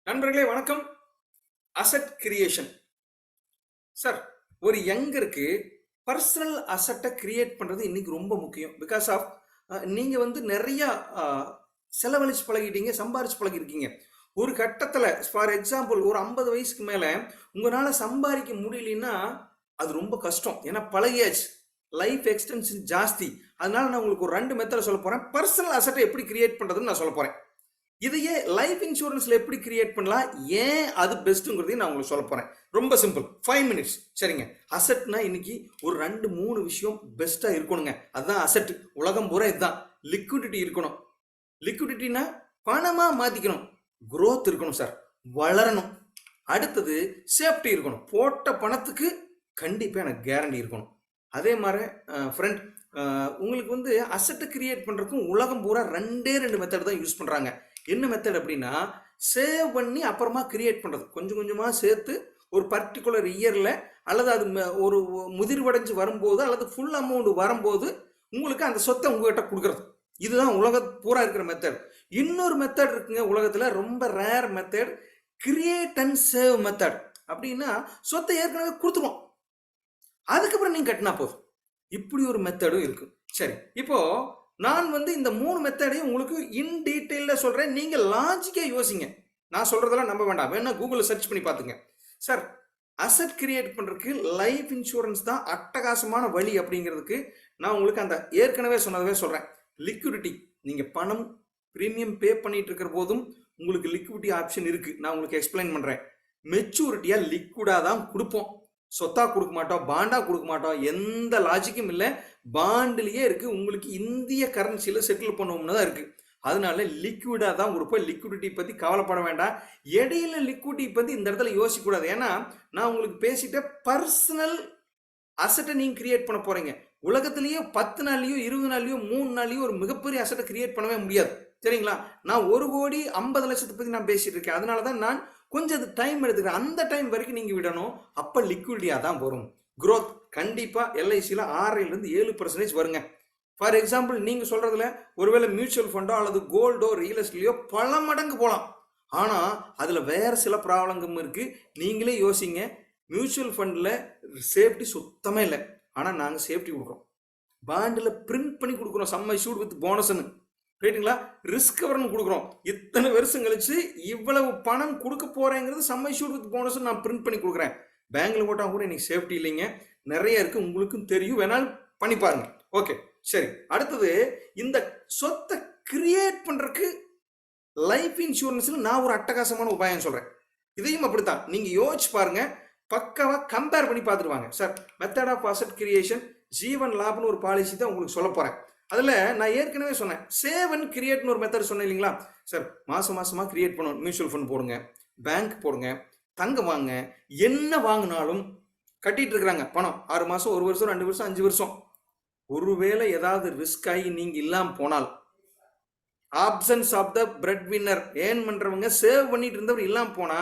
நண்பர்களே வணக்கம். Asset creation sir, ஒரு யங்கருக்கு பர்சனல் அசெட்டை கிரியேட் பண்றது இன்னைக்கு ரொம்ப முக்கியம். பிகாஸ் ஆஃப் நீங்க நிறைய செலவழிச்சு பழகிட்டீங்க, சம்பாரிச்சு பழகிருக்கீங்க. ஒரு கட்டத்தில் ஃபார் எக்ஸாம்பிள் ஒரு 50 வயசுக்கு மேல உங்களால சம்பாதிக்க முடியலன்னா அது ரொம்ப கஷ்டம். ஏன்னா பழகியாச்சு, லைஃப் எக்ஸ்டென்ஷன் ஜாஸ்தி. அதனால நான் உங்களுக்கு ஒரு 2 மெத்தட் சொல்ல போறேன். பர்சனல் அசெட்டை எப்படி கிரியேட் பண்றதுன்னு நான் சொல்ல போறேன். இதையே லைஃப் இன்சூரன்ஸ்ல எப்படி கிரியேட் பண்ணலாம், ஏன் அது பெஸ்ட்டுங்கிறதையும் நான் உங்களுக்கு சொல்ல போறேன். ரொம்ப சிம்பிள், 5 மினிட்ஸ். சரிங்க. அசெட்னா இன்னைக்கு ஒரு 2-3 விஷயம் பெஸ்டா இருக்கணுங்க. அதுதான் அசெட். உலகம் பூரா இதுதான். லிக்விடிட்டி இருக்கணும். லிக்விடிட்டினா பணமா மாத்திக்கணும். growth இருக்கணும் சார், வளரணும். அடுத்தது சேஃப்டி இருக்கணும். போட்ட பணத்துக்கு கண்டிப்பா எனக்கு கேரண்டி இருக்கணும். அதே மாதிரி ஃப்ரெண்ட், உங்களுக்கு அசெட்டை கிரியேட் பண்றதுக்கும் உலகம் பூரா 2 மெத்தட் தான் யூஸ் பண்றாங்க. என்ன மெத்தட் அப்படின்னா, சேவ் பண்ணி அப்புறமா கிரியேட் பண்றது. கொஞ்சம் கொஞ்சமா சேர்த்து ஒரு பர்டிகுலர் இயர்ல அல்லது அது ஒரு முதிர்வடைஞ்சு வரும்போது அல்லது ஃபுல் அமௌண்ட் வரும்போது உங்களுக்கு அந்த சொத்தை உங்ககிட்ட கொடுக்கறது. இதுதான் உலக பூரா இருக்கிற மெத்தட். இன்னொரு மெத்தட் இருக்குங்க உலகத்துல, ரொம்ப rare method, create and save method. அப்படின்னா சொத்தை ஏற்கனவே கொடுத்துருவோம், அதுக்கப்புறம் நீங்க கட்டினா போதும். இப்படி ஒரு மெத்தடும் இருக்கு. சரி, இப்போ நான் இந்த 3 மெத்தடையும் உங்களுக்கு இன் டீட்டெயில சொல்றேன். நீங்க லாஜிக்கா யோசிங்க. நான் சொல்றதெல்லாம் நம்ப வேண்டாம், வேணா கூகுள்ல சர்ச் பண்ணி பாத்துங்க. சார், அசெட் கிரியேட் பண்றதுக்கு லைஃப் இன்சூரன்ஸ் தான் அட்டகாசமான வழி. அப்படிங்கிறதுக்கு நான் உங்களுக்கு அந்த ஏற்கனவே சொன்னதவே சொல்றேன். லிக்விடிட்டி, நீங்க பணம் பிரீமியம் பே பண்ணிட்டு இருக்கிற போதும் உங்களுக்கு லிக்விடிட்டி ஆப்ஷன் இருக்கு. நான் உங்களுக்கு எக்ஸ்பிளைன் பண்றேன். மெச்சூரிட்டியா லிக்விடா தான் கொடுப்போம், சொத்தா கொடுக்க மாட்டோம், பாண்டா கொடுக்க மாட்டோம். எந்த லாஜிக்கும் இல்லை. பாண்ட்லயே இருக்கு. உங்களுக்கு இந்திய கரன்சியில செட்டில் பண்ணுவோம்னு தான் இருக்கு. அதனால லிக்விடா தான் கொடுப்போம். லிக்விடிட்டி பத்தி கவலைப்பட வேண்டாம். இடையில லிக்விடிட்டி பத்தி இந்த இடத்துல யோசிக்க கூடாது. ஏன்னா நான் உங்களுக்கு பேசிட்டேன், பர்சனல் அசெட்டை நீங்க கிரியேட் பண்ண போறீங்க. உலகத்திலேயே 10 நாள்லயோ 20 நாள்லயோ 3 நாள்லயோ ஒரு மிகப்பெரிய அசெட்டை கிரியேட் பண்ணவே முடியாது. சரிங்களா? நான் 1,50,00,000 பத்தி நான் பேசிட்டு இருக்கேன். அதனாலதான் நான் கொஞ்சம் அது டைம் எடுத்துக்கிறேன். அந்த டைம் வரைக்கும் நீங்க விடணும். அப்ப லிக்விடிட்டியா தான் வரும். growth கண்டிப்பா எல்ஐசியில் 6-7% வருங்க. ஃபார் எக்ஸாம்பிள் நீங்க சொல்றதுல ஒருவேளை மியூச்சுவல் ஃபண்டோ அல்லது கோல்டோ ரியல் எஸ்டேட்லயோ பல மடங்கு போகலாம். ஆனா அதுல வேற சில ப்ராப்ளமும் இருக்கு. நீங்களே யோசிங்க. மியூச்சுவல் ஃபண்ட்ல சேஃப்டி சுத்தமே இல்லை. ஆனா நாங்க சேஃப்டி கொடுக்குறோம். பாண்டில் பிரிண்ட் பண்ணி கொடுக்குறோம், சம் அஷ்யூர்ட் வித் போனஸ்ன்னு. ரைட்டுங்களா? ரிஸ்க் கவர்னு கொடுக்குறோம். இத்தனை வருஷம் கழிச்சு இவ்வளவு பணம் கொடுக்க போறேங்கிறது சம் அஷ்யூர்ட் வித் போனஸ் நான் பிரிண்ட் பண்ணி கொடுக்குறேன். பேங்க்ல போட்டா கூட இன்னைக்கு சேஃப்டி இல்லைங்க. நிறைய இருக்கு, உங்களுக்கும் தெரியும், வேணாலும் பண்ணி பாருங்க. ஓகே, சரி. அடுத்தது, இந்த சொத்தை கிரியேட் பண்றதுக்கு லைஃப் இன்சூரன்ஸ்ல நான் ஒரு அட்டகாசமான உபாயம் சொல்றேன். இதையும் அப்படித்தான் நீங்க யோசிச்சு பாருங்க. பக்காவா கம்பேர் பண்ணி பார்த்துருவாங்க. Sir, method of asset creation Jeevan லாப்னு ஒரு பாலிசி தான் உங்களுக்கு சொல்ல போறேன். அதுல நான் ஏற்கனவே சொன்னேன், சேவ் அண்ட் கிரியேட்னு ஒரு மெத்தட் சொன்னேன் இல்லைங்களா? சார், மாசம் மாசமா கிரியேட் பண்ணணும். மியூச்சுவல் ஃபண்ட் போடுங்க, பேங்க் போடுங்க, தங்க வாங்க, என்ன வாங்கினாலும் கட்டிட்டு இருக்கிறாங்க பணம். 6 மாசம், 1 வருஷம், 2 வருஷம், 5 வருஷம். ஒருவேளை ஏதாவது ரிஸ்க் ஆகி நீங்க இல்லாம போனால், absence of the breadwinner, earn பண்றவங்க சேவ் பண்ணிட்டு இருந்தவர் இல்லாம போனா,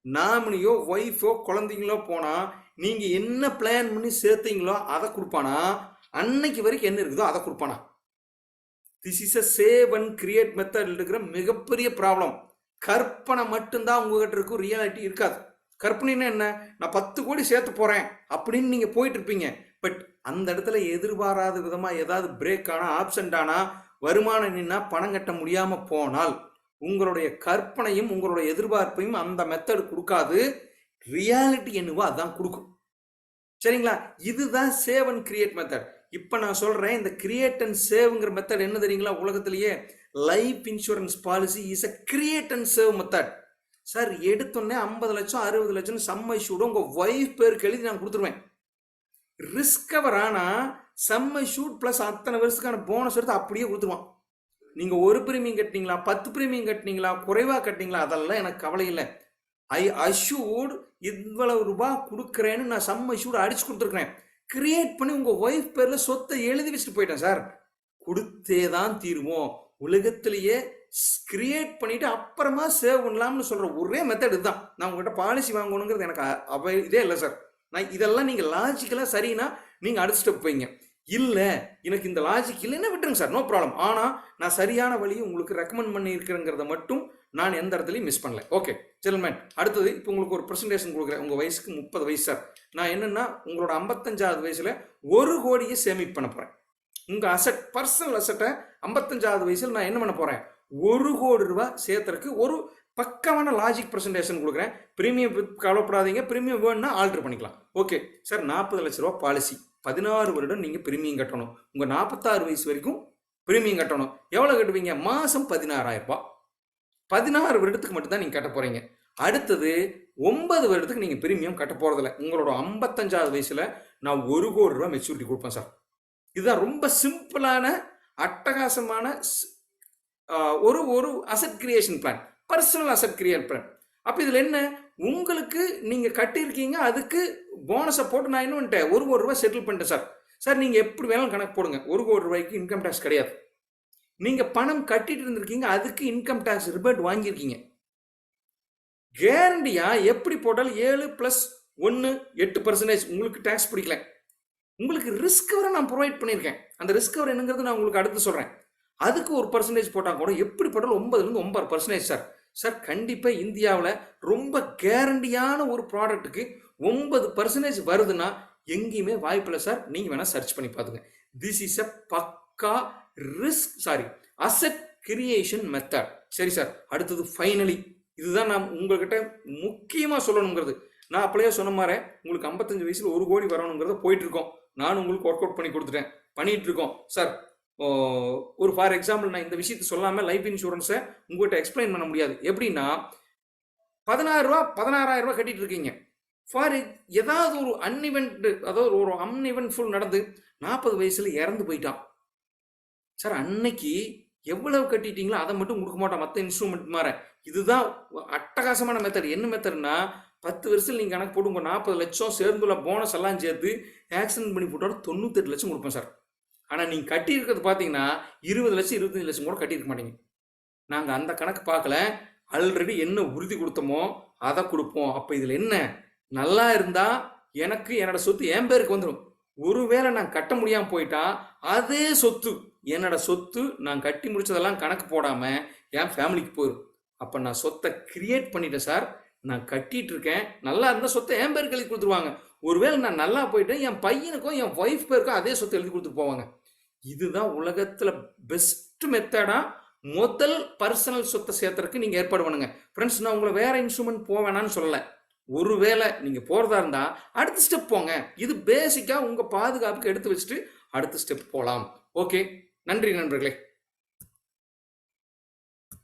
நாமினியோ ஒய்ஃபோ குழந்தைங்களோ போனா, நீங்க என்ன பிளான் பண்ணி சேர்த்தீங்களோ அதை கொடுப்பானா, அன்னைக்கு வரைக்கும் என்ன இருக்குதோ அதை கொடுப்பானா. This is a save and create method இருக்கிற மிகப்பெரிய ப்ராப்ளம். கற்பனை மட்டும்தான் உங்ககிட்ட இருக்கும், ரியாலிட்டி இருக்காது. கற்பனைன்னா என்ன? நான் 10 கோடி சேர்த்து போறேன் அப்படின்னு நீங்க போயிட்டு இருப்பீங்க. பட் அந்த இடத்துல எதிர்பாராத விதமா ஏதாவது பிரேக் ஆனா, ஆப்சென்ட் ஆனா, வருமானம் நின்னா, பணம் கட்ட முடியாம போனால், உங்களுடைய கற்பனையும் உங்களுடைய எதிர்பார்ப்பையும் அந்த மெத்தட் கொடுக்காது. ரியாலிட்டி என்னவோ அதான் கொடுக்கும். சரிங்களா? இதுதான் சேவ் அண்ட் கிரியேட் மெத்தட். இப்ப நான் சொல்றேன், இந்த கிரியேட் அண்ட் சேவ்ங்கிற மெத்தட் என்ன தெரியுங்களா? உலகத்திலேயே life insurance policy is a create and save method. Sir, எடுத்தோடனே 50 லட்சம் 60 லட்சம் சம் அஷ்யூர்ட் உங்க வைஃப் பேருக்கு எழுதி நான் கொடுத்துருவேன். ரிஸ்க் கவர் ஆனா சம் அஷ்யூர்ட் பிளஸ் அத்தனை வருஷத்துக்கான போனஸ் எடுத்து அப்படியே கொடுத்துருவான். நீங்க ஒரு பிரீமியம் கட்டினீங்களா, 10 பிரீமியம் கட்டினீங்களா, குறைவா கட்டினீங்களா, அதெல்லாம் எனக்கு கவலை இல்லை. ஐ அஷ்யூர்ட் இவ்வளவு ரூபாய் கொடுக்குறேன்னு நான் சம் அஷ்யூர்ட் அடிச்சு கொடுத்துருக்கேன். கிரியேட் பண்ணி உங்க ஒய்ஃப் பேர்ல சொத்தை எழுதி வச்சுட்டு போயிட்டேன் சார். கொடுத்தே தான் தீருவோம். உலகத்திலேயே கிரியேட் பண்ணிட்டு அப்புறமா சேவ் பண்ணலாம்னு சொல்ற ஒரே மெத்தட் இதுதான். நான் உங்ககிட்ட பாலிசி வாங்கணுங்கிறது எனக்கு இதே இல்லை சார். நான் இதெல்லாம் நீங்க லாஜிக்கலா சரினா நீங்க அடுத்த ஸ்டெப் போய்ங்க. இல்ல எனக்கு இந்த லாஜிக் இல்லைன்னா விட்டுருங்க சார், நோ ப்ராப்ளம். ஆனா நான் சரியான வழியை உங்களுக்கு ரெக்கமெண்ட் பண்ணி இருக்கிறேங்கிறத மட்டும் நான் எந்த இடத்துலையும் மிஸ் பண்ணல. ஓகே ஜென்டில்மேன், அடுத்தது இப்போ உங்களுக்கு ஒரு ப்ரெசன்டேஷன் கொடுக்குறேன். உங்கள் வயசுக்கு 30 வயசு சார். நான் என்னன்னா உங்களோட 55வது வயசில் 1 கோடியை சேமிப்பு பண்ண போகிறேன். உங்கள் அசட், பர்சனல் அசட்டை 55வது வயசில் நான் என்ன பண்ண போகிறேன், 1 கோடி ரூபாய் சேர்த்துறதுக்கு ஒரு பக்கமான லாஜிக் ப்ரெசன்டேஷன் கொடுக்குறேன். ப்ரீமியம் கவலைப்படாதீங்க, ப்ரீமியம் வேணும்னா ஆல்டர் பண்ணிக்கலாம். ஓகே சார், 40 லட்ச ரூபா பாலிசி, 16 வருடம் நீங்கள் ப்ரீமியம் கட்டணும். உங்கள் 46 வயசு வரைக்கும் ப்ரீமியம் கட்டணும். எவ்வளோ கட்டுவீங்க? மாதம் 16,000 ரூபாய். 16 வருடத்துக்கு மட்டும்தான் நீங்கள் கட்ட போகிறீங்க. அடுத்தது 9 வருடத்துக்கு நீங்கள் ப்ரீமியம் கட்ட போகிறதில்ல. உங்களோட 55வது வயசில் நான் 1 கோடி ரூபா மெச்சூரிட்டி கொடுப்பேன் சார். இதுதான் ரொம்ப சிம்பிளான அட்டகாசமான ஒரு asset creation plan, personal asset create plan. அப்போ இதில் என்ன, உங்களுக்கு நீங்கள் கட்டியிருக்கீங்க, அதுக்கு போனஸை போட்டு நான் என்ன பண்ணிட்டேன், 1 கோடி ரூபாய் செட்டில் பண்ணிட்டேன் சார். சார் நீங்கள் எப்படி வேணாலும் கணக்கு போடுங்க, 1 கோடி ரூபாய்க்கு இன்கம் டேக்ஸ் கிடையாது. நீங்கள் பணம் கட்டிட்டு இருந்திருக்கீங்க, அதுக்கு இன்கம் டேக்ஸ் ரிபேட் வாங்கியிருக்கீங்க. கேரண்டியா எப்படி போட்டாலும் 7 + 1 8% உங்களுக்கு டேக்ஸ் பிடிக்கல. உங்களுக்கு ரிஸ்க் வரை நான் ப்ரொவைட் பண்ணியிருக்கேன். அந்த ரிஸ்க் வரை என்னங்கிறது நான் உங்களுக்கு அடுத்து சொல்கிறேன். அதுக்கு ஒரு பர்சன்டேஜ் போட்டால் கூட எப்படி போட்டாலும் 9லேருந்து 9% சார். சார் கண்டிப்பாக இந்தியாவில் ரொம்ப கேரண்டியான ஒரு ப்ராடக்ட்டுக்கு 9% வருதுன்னா எங்கேயுமே வாய்ப்பில்லை சார். நீங்கள் வேணால் சர்ச் பண்ணி பார்த்துங்க. திஸ் இஸ் அ பக்கா அசட் கிரியேஷன் மெத்தட். சரி சார், அடுத்தது ஃபைனலி இதுதான் நான் உங்கள்கிட்ட முக்கியமாக சொல்லணுங்கிறது. நான் அப்படியே சொன்ன மாதிரி உங்களுக்கு 55 வயசில் 1 கோடி வரணுங்கிறத போயிட்டு இருக்கோம். நானும் உங்களுக்கு ஒர்க் அவுட் பண்ணி கொடுத்துட்டேன், பண்ணிட்டு இருக்கோம் சார். ஒரு ஃபார் எக்ஸாம்பிள், நான் இந்த விஷயத்தை சொல்லாமல் லைஃப் இன்சூரன்ஸை உங்கள்கிட்ட எக்ஸ்பிளைன் பண்ண முடியாது. எப்படின்னா 16,000 ரூபா கட்டிட்டு இருக்கீங்க. ஃபார் ஏதாவது ஒரு அதாவது ஒரு அன்இவென்ட்ஃபுல் நடந்து 40 வயசுல இறந்து போயிட்டான் சார், அன்னைக்கு எவ்வளவு கட்டிட்டீங்களோ அதை மட்டும் கொடுக்க மாட்டான், மற்ற இன்ஸ்ட்ருமெண்ட் மாற. இதுதான் அட்டகாசமான மெத்தட். என்ன மெத்தட்னா, 10 வருஷத்தில் நீங்கள் கணக்கு போட்டு உங்கள் 40 லட்சம் சேர்ந்துள்ள போனஸ் எல்லாம் சேர்த்து ஆக்சிடென்ட் பண்ணி போட்டாலும் 98 லட்சம் கொடுப்பேன் சார். ஆனால் நீங்கள் கட்டியிருக்கிறது பார்த்தீங்கன்னா 20 லட்சம் 25 லட்சம் கூட கட்டியிருக்க மாட்டீங்க. நாங்கள் அந்த கணக்கு பார்க்கல, ஆல்ரெடி என்ன உறுதி கொடுத்தோமோ அதை கொடுப்போம். அப்போ இதில் என்ன, நல்லா இருந்தால் எனக்கு என்னோட சொத்து என் பேருக்கு வந்துடும். ஒருவேளை நான் கட்ட முடியாமல் போயிட்டா அதே சொத்து, என்னோட சொத்து நான் கட்டி முடிச்சதெல்லாம் கணக்கு போடாமல் என் ஃபேமிலிக்கு போயிடும். அப்போ நான் சொத்தை கிரியேட் பண்ணிட்டேன் சார். நான் கட்டிட்டு இருக்கேன், நல்லா இருந்தால் சொத்தை என் பேருக்கு எழுதி கொடுத்துருவாங்க. ஒருவேளை நான் நல்லா போயிட்டேன், என் பையனுக்கும் என் ஒய்ஃப் பேருக்கும் அதே சொத்தை எழுதி கொடுத்துட்டு போவாங்க. இதுதான் உலகத்தில் பெஸ்ட் மெத்தடாக முதல் பர்சனல் சொத்தை சேர்த்துறதுக்கு நீங்கள் ஏற்பாடு பண்ணுங்க. ஃப்ரெண்ட்ஸ், நான் உங்களை வேற இன்ஸ்ட்ருமெண்ட் போவேணான்னு சொல்லலை. ஒருவேளை நீங்கள் போகிறதா இருந்தால் அடுத்த ஸ்டெப் போங்க. இது பேசிக்காக உங்கள் பாதுகாப்புக்கு எடுத்து வச்சுட்டு அடுத்த ஸ்டெப் போகலாம். ஓகே, நன்றி நண்பர்களே.